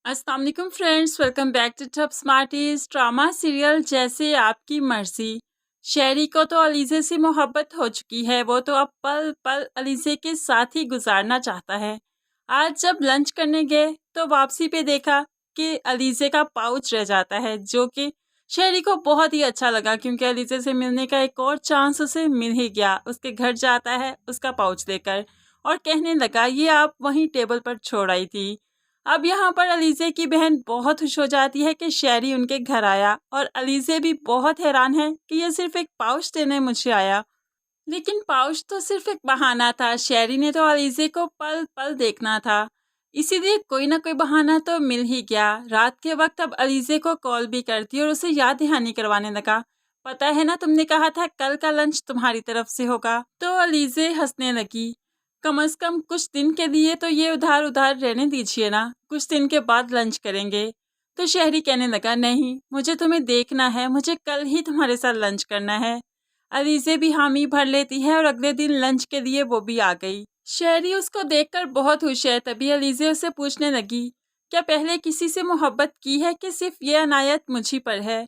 अस्सलाम वालेकुम friends, welcome back to top smarties. Drama serial जैसे आपकी मर्जी। शहरी को तो अलीज़े से मोहब्बत हो चुकी है, वो तो अब पल पल अलीज़े के साथ ही गुजारना चाहता है। आज जब लंच करने गए तो वापसी पे देखा कि अलीज़े का पाउच रह जाता है, जो कि शहरी को बहुत ही अच्छा लगा क्योंकि अलीज़े से मिलने का एक और चांस उसे मिल ही गया। उसके घर जाता है उसका पाउच लेकर और कहने लगा, ये आप वहीं टेबल पर छोड़ आई थी। अब यहाँ पर अलीज़े की बहन बहुत खुश हो जाती है कि शहरी उनके घर आया और अलीज़े भी बहुत हैरान है कि ये सिर्फ एक पाउच देने मुझे आया। लेकिन पाउच तो सिर्फ एक बहाना था, शहरी ने तो अलीज़े को पल पल देखना था, इसीलिए कोई ना कोई बहाना तो मिल ही गया। रात के वक्त अब अलीज़े को कॉल भी करती और उसे याद दहानी करवाने लगा। पता है ना, तुमने कहा था कल का लंच तुम्हारी तरफ से होगा। तो अलीज़े हंसने लगी। कम से कम कुछ दिन के लिए तो ये उधार उधार रहने दीजिए ना, कुछ दिन के बाद लंच करेंगे। तो शहरी कहने लगा, नहीं मुझे तुम्हें देखना है, मुझे कल ही तुम्हारे साथ लंच करना है। अलीज़े भी हामी भर लेती है और अगले दिन लंच के लिए वो भी आ गई। शहरी उसको देखकर बहुत खुश है। तभी अलीज़े उससे पूछने लगी, क्या पहले किसी से मोहब्बत की है कि सिर्फ ये अनायत मुझी पर है।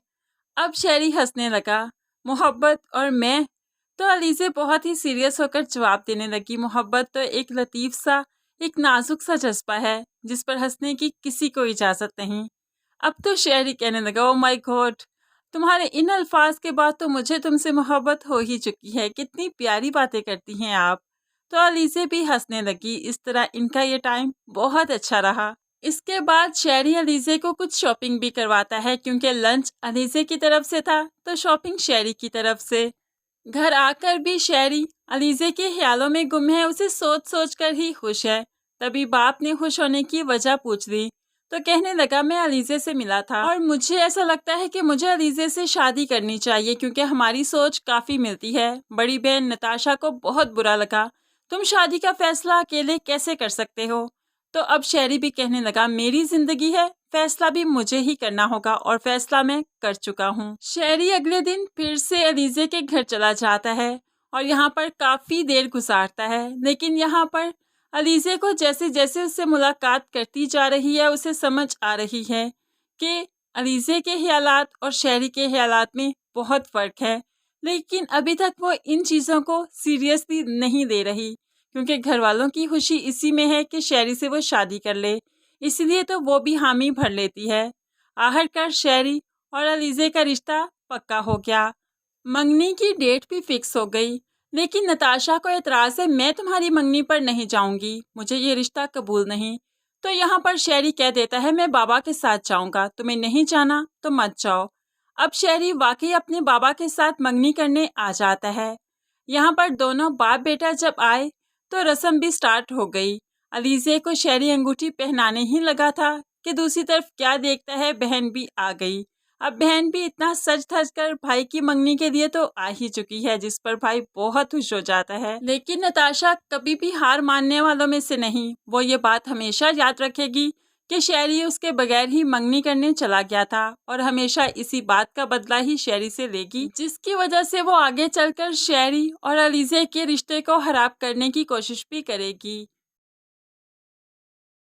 अब शहरी हंसने लगा, मोहब्बत और मैं। तो अलीज़े बहुत ही सीरियस होकर जवाब देने लगी, मोहब्बत तो एक लतीफ़ सा, एक नाजुक सा जज्बा है जिस पर हंसने की किसी को इजाज़त नहीं। अब तो शहरी कहने लगा, ओ माय गॉड, तुम्हारे इन अल्फाज के बाद तो मुझे तुमसे मोहब्बत हो ही चुकी है, कितनी प्यारी बातें करती हैं आप। तो अलीज़े भी हंसने लगी। इस तरह इनका ये टाइम बहुत अच्छा रहा। इसके बाद शहरी अलीज़े को कुछ शॉपिंग भी करवाता है क्योंकि लंच अलीज़े की तरफ से था तो शॉपिंग शहरी की तरफ से। घर आकर भी शहरी अलीज़े के ख्यालों में गुम है, उसे सोच सोच कर ही खुश है। तभी बाप ने खुश होने की वजह पूछ ली तो कहने लगा, मैं अलीज़े से मिला था और मुझे ऐसा लगता है कि मुझे अलीज़े से शादी करनी चाहिए क्योंकि हमारी सोच काफ़ी मिलती है। बड़ी बहन नताशा को बहुत बुरा लगा, तुम शादी का फैसला अकेले कैसे कर सकते हो। तो अब शहरी भी कहने लगा, मेरी जिंदगी है, फैसला भी मुझे ही करना होगा और फैसला मैं कर चुका हूँ। शहरी अगले दिन फिर से अलीज़े के घर चला जाता है और यहाँ पर काफ़ी देर गुजारता है। लेकिन यहाँ पर अलीज़े को जैसे जैसे उससे मुलाकात करती जा रही है उसे समझ आ रही है कि अलीज़े के ख्यालात और शहरी के ख्यालात में बहुत फ़र्क है। लेकिन अभी तक वो इन चीज़ों को सीरियसली नहीं ले रही क्योंकि घर वालों की खुशी इसी में है कि शहरी से वो शादी कर ले, इसलिए तो वो भी हामी भर लेती है। आखिरकार शहरी और अलीज़े का रिश्ता पक्का हो गया। मंगनी की डेट भी फिक्स हो गई। लेकिन नताशा को एतराज़ है, मैं तुम्हारी मंगनी पर नहीं जाऊंगी, मुझे ये रिश्ता कबूल नहीं। तो यहाँ पर शहरी कह देता है, मैं बाबा के साथ जाऊंगा, तुम्हें नहीं जाना तो मत जाओ। अब शहरी वाकई अपने बाबा के साथ मंगनी करने आ जाता है। यहाँ पर दोनों बाप बेटा जब आए तो रस्म भी स्टार्ट हो गई। अलीज़े को शहरी अंगूठी पहनाने ही लगा था कि दूसरी तरफ क्या देखता है, बहन भी आ गई। अब बहन भी इतना सज धज कर भाई की मंगनी के लिए तो आ ही चुकी है, जिस पर भाई बहुत खुश हो जाता है। लेकिन नताशा कभी भी हार मानने वालों में से नहीं। वो ये बात हमेशा याद रखेगी कि शहरी उसके बगैर ही मंगनी करने चला गया था और हमेशा इसी बात का बदला ही शहरी से लेगी, जिसकी वजह से वो आगे चलकर शहरी और अलीज़े के रिश्ते को खराब करने की कोशिश भी करेगी।